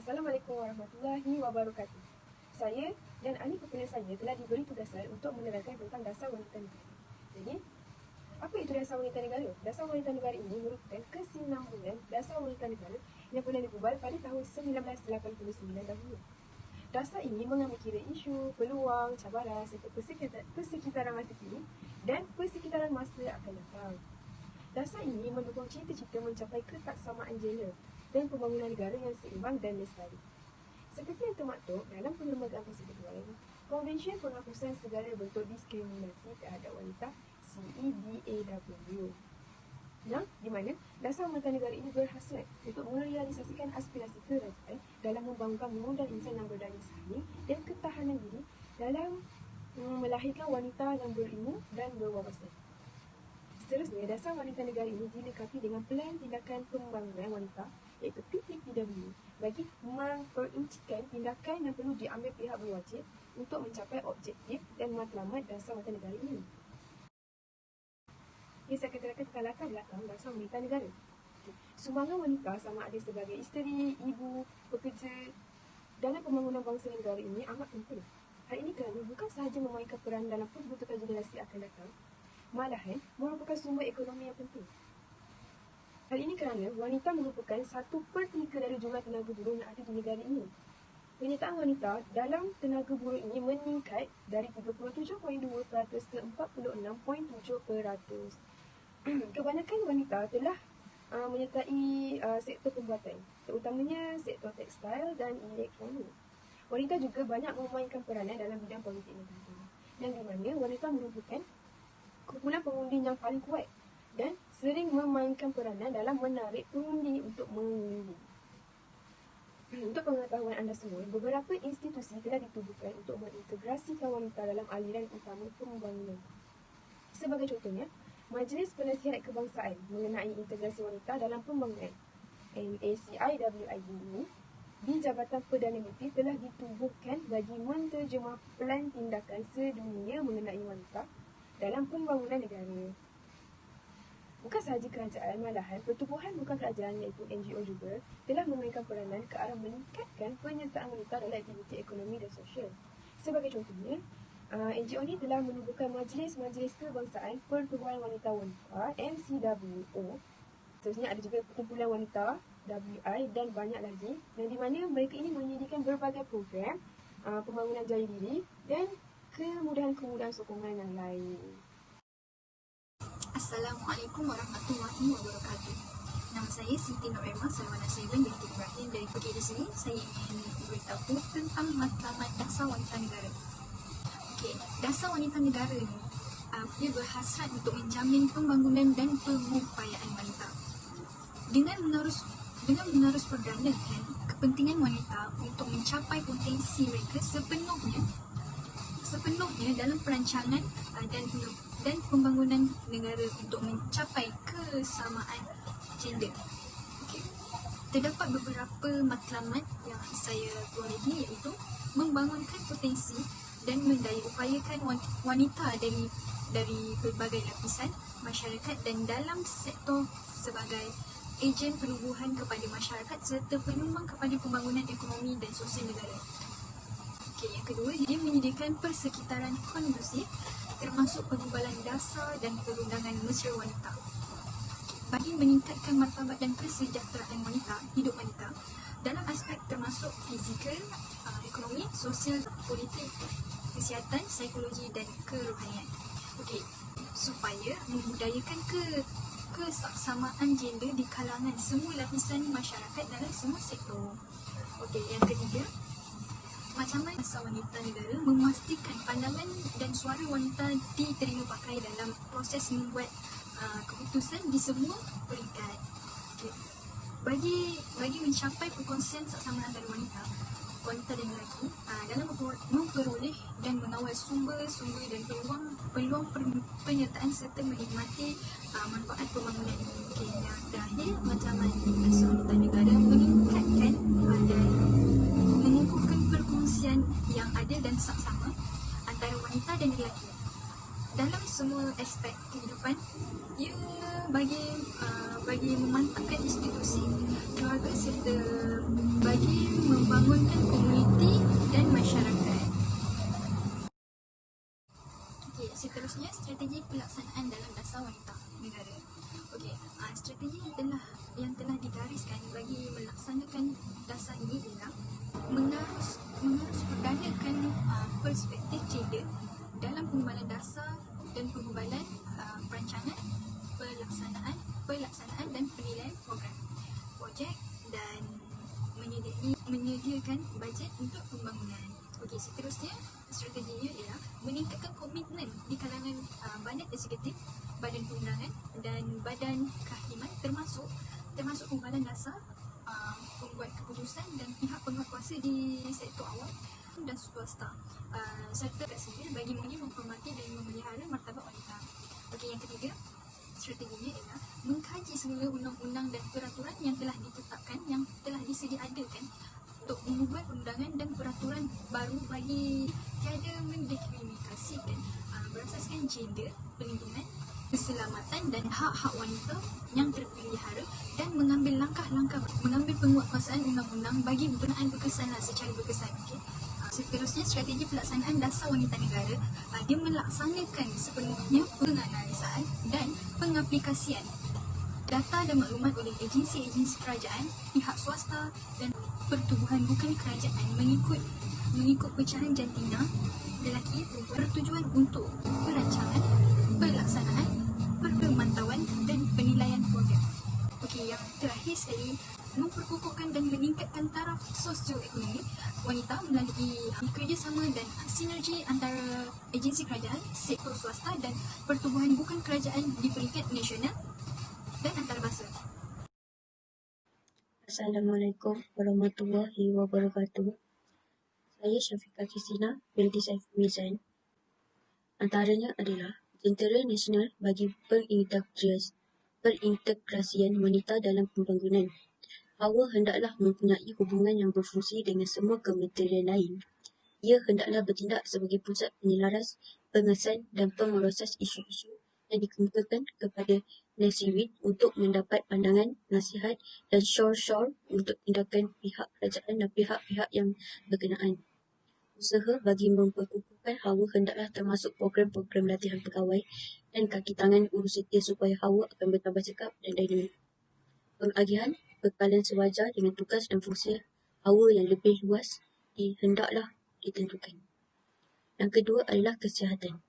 Assalamualaikum warahmatullahi wabarakatuh. Saya dan ahli kepala saya telah diberi tugasan untuk menerangkan tentang dasar wanita negara. Jadi, apa itu dasar wanita negara? Dasar wanita negara ini merupakan kesinambungan dasar wanita negara yang pernah dibuat pada tahun 1989 dahulu. Dasar ini mengambil kira isu, peluang, cabaran serta persekitaran masa kini dan persekitaran masa akan datang. Dasar ini mendukung cita-cita mencapai ketaksamaan gender dan pembangunan negara yang seimbang dan lestari. Seperti yang termaktub dalam Perlembagaan Persekutuan, Konvensyen Penghapusan Segala Bentuk Diskriminasi Terhadap Wanita CEDAW, yang di mana dasar wanita negara ini berhasrat untuk merealisasikan aspirasi kerajaan dalam membangunkan moden insan yang berdaya saing dan ketahanan diri dalam melahirkan wanita yang berilmu dan berwawasan. Seterusnya, dasar wanita negara ini dilengkapi dengan Pelan Tindakan Pembangunan Wanita iaitu PTPW bagi memperincikan tindakan yang perlu diambil pihak berwajib untuk mencapai objektif dan matlamat dasar wanita negara ini. Saya akan terangkan tentang latar belakang dasar wanita negara. Sumbangan wanita sama ada sebagai isteri, ibu, pekerja dalam pembangunan bangsa negara ini amat penting. Hal ini kerana bukan sahaja memainkan peran dalam pembentukan generasi akan datang, malahan merupakan sumber ekonomi yang penting. Hal ini kerana wanita merupakan 1/3 dari jumlah tenaga buruh yang ada di negara ini. Penyertaan wanita dalam tenaga buruh ini meningkat dari 37.2% ke 46.7%. Kebanyakan wanita telah menyertai sektor pembuatan, terutamanya sektor tekstil dan elektronik. Wanita juga banyak memainkan peranan dalam bidang politik negara, yang di mana wanita merupakan kumpulan pengundi yang paling kuat dan sering memainkan peranan dalam menarik pengundi untuk mengundi. Untuk pengetahuan anda semua, beberapa institusi telah ditubuhkan untuk mengintegrasikan wanita dalam aliran utama pembangunan. Sebagai contohnya, Majlis Penasihat Kebangsaan mengenai integrasi wanita dalam pembangunan MACIWID ini di Jabatan Perdana Menteri telah ditubuhkan bagi menterjemah Pelan Tindakan Sedunia mengenai wanita dalam pembangunan negara. Bukan sahaja kerajaan, malahan pertubuhan bukan kerajaan iaitu NGO juga telah memainkan peranan ke arah meningkatkan penyertaan wanita dalam aktiviti ekonomi dan sosial. Sebagai contohnya, NGO ini telah menubuhkan Majlis Kebangsaan Pertubuhan Wanita-Wanita MCWO. Seterusnya ada juga Perkumpulan Wanita WI dan banyak lagi, yang di mana mereka ini menyediakan berbagai program pembangunan jaya diri dan kemudahan-kemudahan sokongan yang lain. Assalamualaikum warahmatullahi wabarakatuh. Nama saya Siti Norema Salwana Seven binti Ibrahim. Dari di sini saya ingin beritahu tentang matlamat dasar wanita negara. Dasar wanita negara ni dia berhasrat untuk menjamin pembangunan dan pengupayaan wanita. Dengan menerus perganakan kepentingan wanita untuk mencapai potensi mereka sepenuhnya dalam perancangan dan pembangunan negara untuk mencapai kesamaan gender. Terdapat beberapa matlamat yang saya perolehi, iaitu membangunkan potensi dan mendayakupayakan wanita dari berbagai lapisan masyarakat dan dalam sektor sebagai ejen perubahan kepada masyarakat serta penyumbang kepada pembangunan ekonomi dan sosial negara. Yang kedua, dia menyediakan persekitaran kondusif termasuk pengubalan dasar dan perundangan mesra wanita bagi meningkatkan martabat dan kesejahteraan hidup wanita dalam aspek termasuk fizikal, ekonomi, sosial, politik, kesihatan, psikologi dan kerohanian. Supaya membudayakan kesaksamaan gender di kalangan semua lapisan masyarakat dalam semua sektor. Yang ketiga, matlamat dasar wanita negara memastikan pandangan dan suara wanita diterima pakai dalam proses membuat keputusan di semua peringkat. Bagi mencapai perkongsian saksamaan antara wanita dan lelaki dalam memperoleh dan mengawal sumber-sumber dan peluang penyertaan serta menikmati manfaat pembangunan ini. Yang terakhir, matlamat dasar wanita negara meningkatkan dan mengukuhkan perkongsian yang adil dan saksama antara wanita dan lelaki dalam semua aspek kehidupan, ia bagi memantapkan institusi, keluarga serta bagi membangunkan komuniti dan masyarakat. Okey, seterusnya strategi pelaksanaan dalam dasar wanita negara. Okey, strategi yang telah digariskan bagi melaksanakan dasar ini ialah mengarus perdanakan perspektif gender dalam pengembangan dasar dan pengembangan perancangan, pelaksanaan dan penilaian program, projek dan menyediakan bajet untuk pembangunan. Okey, seterusnya strateginya ialah meningkatkan komitmen di kalangan badan eksekutif, badan perundangan dan badan kehakiman termasuk pembadan dasar, pembuat keputusan dan pihak penguatkuasa di sektor awam dan swasta, serta sivil bagi menghormati dan memelihara martabat wanita. Okey, yang ketiga strateginya ialah mengkaji semula undang-undang dan peraturan yang telah ditetapkan, yang telah disediakan untuk membuat undangan dan peraturan baru bagi tiada mendiskriminasikan berasaskan gender, perlindungan, keselamatan dan hak-hak wanita yang terpelihara dan mengambil penguatkuasaan undang-undang bagi penggunaan berkesan secara berkesan. Okay. Seterusnya strategi pelaksanaan dasar wanita negara, dia melaksanakan sepenuhnya penganalisaan dan pengaplikasian data dan maklumat oleh agensi-agensi kerajaan, pihak swasta dan pertubuhan bukan kerajaan mengikut pecahan jantina lelaki bertujuan untuk perancangan, pelaksanaan, pemantauan dan penilaian program. Okey, yang terakhir sekali, memperkukuhkan dan meningkatkan taraf sosioekonomi wanita melalui kerjasama dan sinergi antara agensi kerajaan, sektor swasta dan pertubuhan bukan kerajaan di peringkat nasional dan antarabangsa. Assalamualaikum warahmatullahi wabarakatuh. Saya Syafiqah Kristina binti Saiful Mizan. Antaranya adalah Jentera Nasional bagi Perintegrasian Wanita dalam Pembangunan. Hawa hendaklah mempunyai hubungan yang berfungsi dengan semua kementerian lain. Ia hendaklah bertindak sebagai pusat penyelaras, pengesan dan pemroses isu-isu yang dikemukakan kepada Nasiwin untuk mendapat pandangan, nasihat dan syur-syur untuk tindakan pihak kerajaan dan pihak-pihak yang berkenaan. Usaha bagi memperkukuhkan Hawa hendaklah termasuk program-program latihan pegawai dan kaki tangan urus setia supaya Hawa akan bertambah cekap dan dynamik. Pengagihan bekalan sewajar dengan tugas dan fungsi Hawa yang lebih luas hendaklah ditentukan. Yang kedua adalah kesihatan.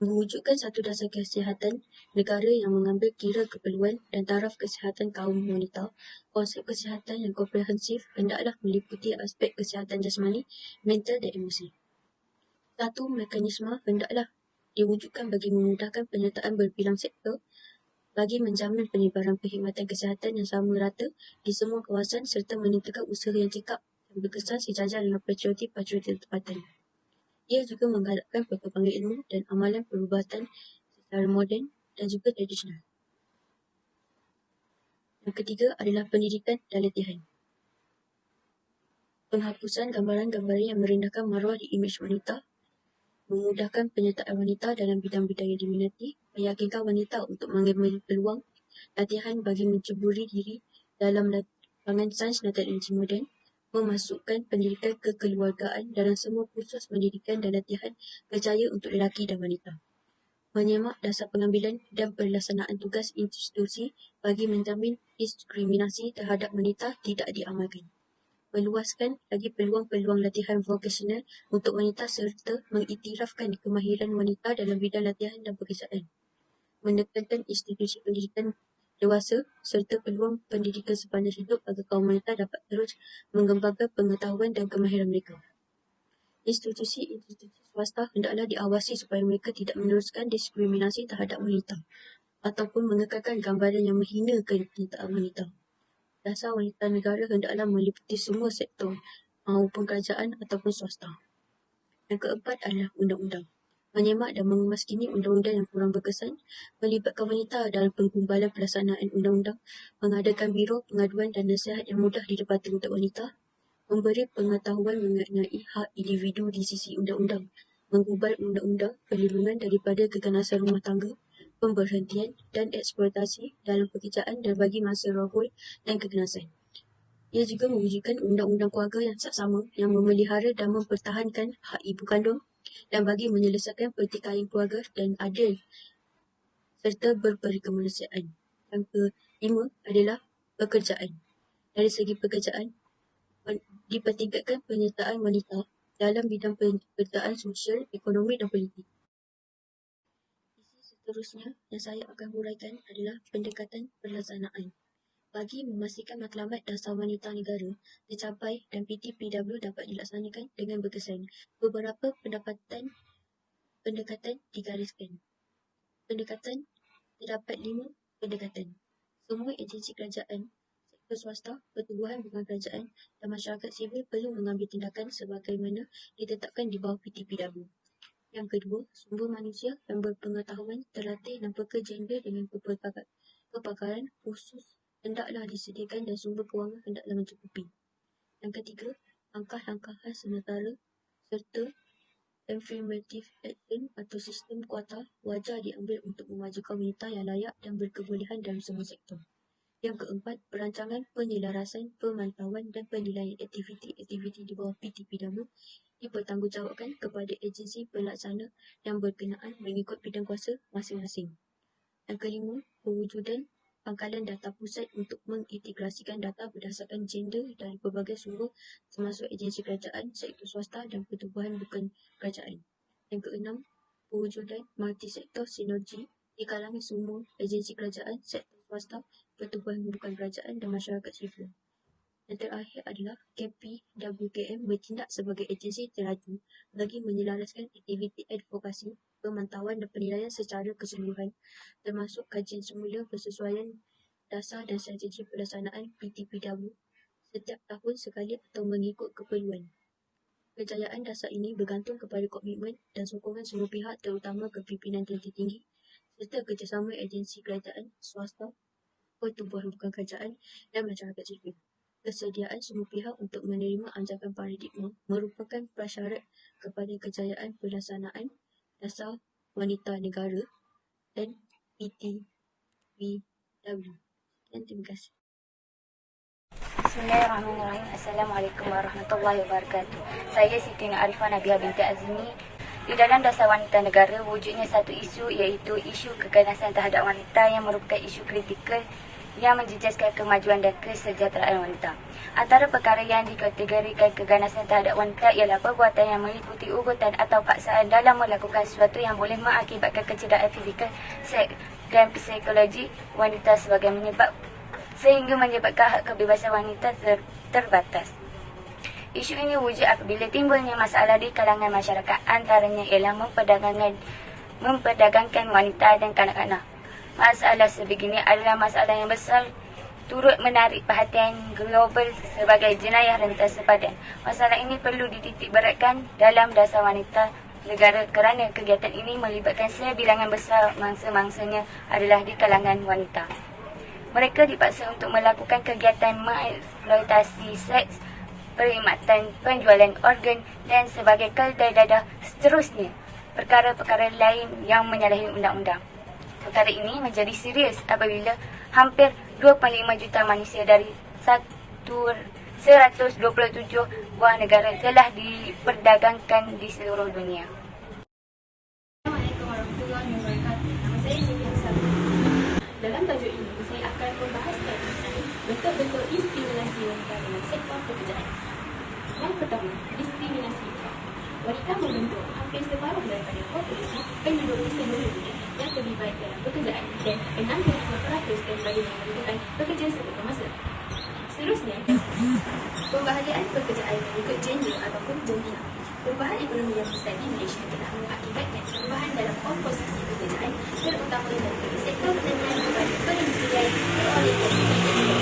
Mewujudkan satu dasar kesihatan negara yang mengambil kira keperluan dan taraf kesihatan kaum wanita. Konsep kesihatan yang komprehensif hendaklah meliputi aspek kesihatan jasmani, mental dan emosi. Satu mekanisme hendaklah diwujudkan bagi memudahkan penyertaan berbilang sektor bagi menjamin penyebaran perkhidmatan kesihatan yang sama rata di semua kawasan serta meningkatkan usaha yang cekap dan berkesan sejajar dengan patriotik-patriotik tempatan. Ia juga menggalakkan perkembangan ilmu dan amalan perubatan secara moden dan juga tradisional. Yang ketiga adalah pendidikan dan latihan. Penghapusan gambaran-gambaran yang merendahkan maruah di imej wanita, memudahkan penyertaan wanita dalam bidang-bidang yang diminati, meyakinkan wanita untuk mengambil peluang, latihan bagi menceburi diri dalam lapangan sains dan teknologi moden, memasukkan pendidikan kekeluargaan dalam semua kursus pendidikan dan latihan kerjaya untuk lelaki dan wanita. Menyemak dasar pengambilan dan pelaksanaan tugas institusi bagi menjamin diskriminasi terhadap wanita tidak diamalkan. Meluaskan lagi peluang-peluang latihan vokasional untuk wanita serta mengiktirafkan kemahiran wanita dalam bidang latihan dan pekerjaan. Menekankan institusi pendidikan dewasa serta peluang pendidikan sepanjang hidup agar kaum wanita dapat terus mengembangkan pengetahuan dan kemahiran mereka. Institusi-institusi swasta hendaklah diawasi supaya mereka tidak meneruskan diskriminasi terhadap wanita ataupun mengekalkan gambaran yang menghina kenyataan wanita. Dasar wanita negara hendaklah meliputi semua sektor maupun kerajaan ataupun swasta. Yang keempat adalah undang-undang. Menyemak dan mengemaskini undang-undang yang kurang berkesan, melibatkan wanita dalam penggumbalan pelaksanaan undang-undang, mengadakan biro pengaduan dan nasihat yang mudah didapati untuk wanita, memberi pengetahuan mengenai hak individu di sisi undang-undang, menggubal undang-undang perlindungan daripada keganasan rumah tangga, pemberhentian dan eksploitasi dalam pekerjaan dan bagi masa rohul dan keganasan. Ia juga mewujudkan undang-undang keluarga yang saksama yang memelihara dan mempertahankan hak ibu kandung dan bagi menyelesaikan pertikaian keluarga dan adil serta berperkemanusiaan. Yang kelima adalah pekerjaan. Dari segi pekerjaan, dipertingkatkan penyertaan wanita dalam bidang pemberdayaan sosial, ekonomi dan politik. Isi seterusnya yang saya akan huraikan adalah pendekatan pelaksanaan. Bagi memastikan matlamat dasar wanita negara tercapai dan PTPW dapat dilaksanakan dengan berkesan, beberapa pendekatan digariskan. Terdapat 5 pendekatan. Semua agensi kerajaan, sektor swasta, pertubuhan bukan kerajaan dan masyarakat sivil perlu mengambil tindakan sebagaimana ditetapkan di bawah PTPW. Yang kedua, sumber manusia yang berpengetahuan, terlatih dan peka gender dengan kepakaran khusus hendaklah disediakan dan sumber kewangan hendaklah mencukupi. Yang ketiga, langkah-langkah sementara serta affirmative action atau sistem kuota wajar diambil untuk memajukan wanita yang layak dan berkebolehan dalam semua sektor. Yang keempat, perancangan, penyelarasan, pemantauan dan penilaian aktiviti-aktiviti di bawah PTPW dipertanggungjawabkan kepada agensi pelaksana yang berkenaan mengikut bidang kuasa masing-masing. Yang kelima, pewujudan pangkalan data pusat untuk mengintegrasikan data berdasarkan gender dari pelbagai sumber termasuk agensi kerajaan, sektor swasta dan pertubuhan bukan kerajaan. Yang keenam, pewujudan multi-sektor sinergi di kalangan semua agensi kerajaan, sektor swasta, pertubuhan bukan kerajaan dan masyarakat sivil. Yang terakhir adalah KPWKM bertindak sebagai agensi teraju bagi menyelaraskan aktiviti advokasi, pemantauan dan penilaian secara keseluruhan termasuk kajian semula persesuaian dasar dan strategi pelaksanaan PTPW setiap tahun sekali atau mengikut keperluan. Kejayaan dasar ini bergantung kepada komitmen dan sokongan semua pihak terutama kepimpinan tinggi serta kerjasama agensi kerajaan, swasta, pertubuhan bukan kerajaan dan masyarakat sivil. Kesediaan semua pihak untuk menerima anjakan paradigma merupakan prasyarat kepada kejayaan pelaksanaan dasar wanita negara dan PTPW. Dan terima kasih. Bismillahirrahmanirrahim. Assalamualaikum warahmatullahi wabarakatuh. Saya Siti Arifah Nabiha binti Azmi. Di dalam dasar wanita negara wujudnya satu isu iaitu isu keganasan terhadap wanita yang merupakan isu kritikal yang menjejaskan kemajuan dan kesejahteraan wanita. Antara perkara yang dikategorikan keganasan terhadap wanita ialah perbuatan yang meliputi ugutan atau paksaan dalam melakukan sesuatu yang boleh mengakibatkan kecederaan fizikal, seks dan psikologi wanita sehingga menyebabkan hak kebebasan wanita terbatas. Isu ini wujud apabila timbulnya masalah di kalangan masyarakat, antaranya ialah memperdagangkan wanita dan kanak-kanak. Masalah sebegini adalah masalah yang besar, turut menarik perhatian global sebagai jenayah rentas sepadan. Masalah ini perlu dititik beratkan dalam dasar wanita negara kerana kegiatan ini melibatkan sebilangan besar mangsa-mangsanya adalah di kalangan wanita. Mereka dipaksa untuk melakukan kegiatan mengeksploitasi seks, perkhidmatan, penjualan organ dan sebagai keldai dadah seterusnya. Perkara-perkara lain yang menyalahi undang-undang. Perkara ini menjadi serius apabila hampir 2.5 juta manusia dari 127 buah negara telah diperdagangkan di seluruh dunia. Assalamualaikum warahmatullahi wabarakatuh. Nama saya Siti Hussain. Dalam tajuk ini, saya akan membahas tentang bentuk-bentuk diskriminasi wanita dalam sektor pekerjaan. Yang pertama, diskriminasi upah. Wanita membentuk hampir separuh daripada populasi penduduk di seluruh dunia yang terlibat dalam pekerjaan dan 65% daripada yang merupakan pekerja sepenuh masa. Seterusnya, pembahagian pekerjaan mengikut gender ataupun jantina. Perubahan ekonomi yang besar di Malaysia telah mengakibatkan perubahan dalam komposisi pekerjaan terutama daripada sektor pertanian kepada perindustrian berorientasi ekspor.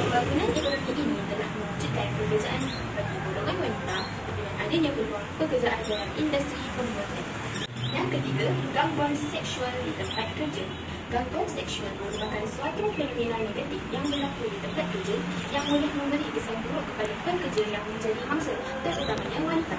Pembangunan ekonomi ini telah mewujudkan pekerjaan bagi golongan wanita dengan adanya peluang pekerjaan dalam industri pembuatan. Yang ketiga, gangguan seksual di tempat kerja. Gangguan seksual merupakan suatu fenomena negatif yang berlaku di tempat kerja yang boleh memberi kesan buruk kepada pekerja yang menjadi mangsa, terutamanya wanita.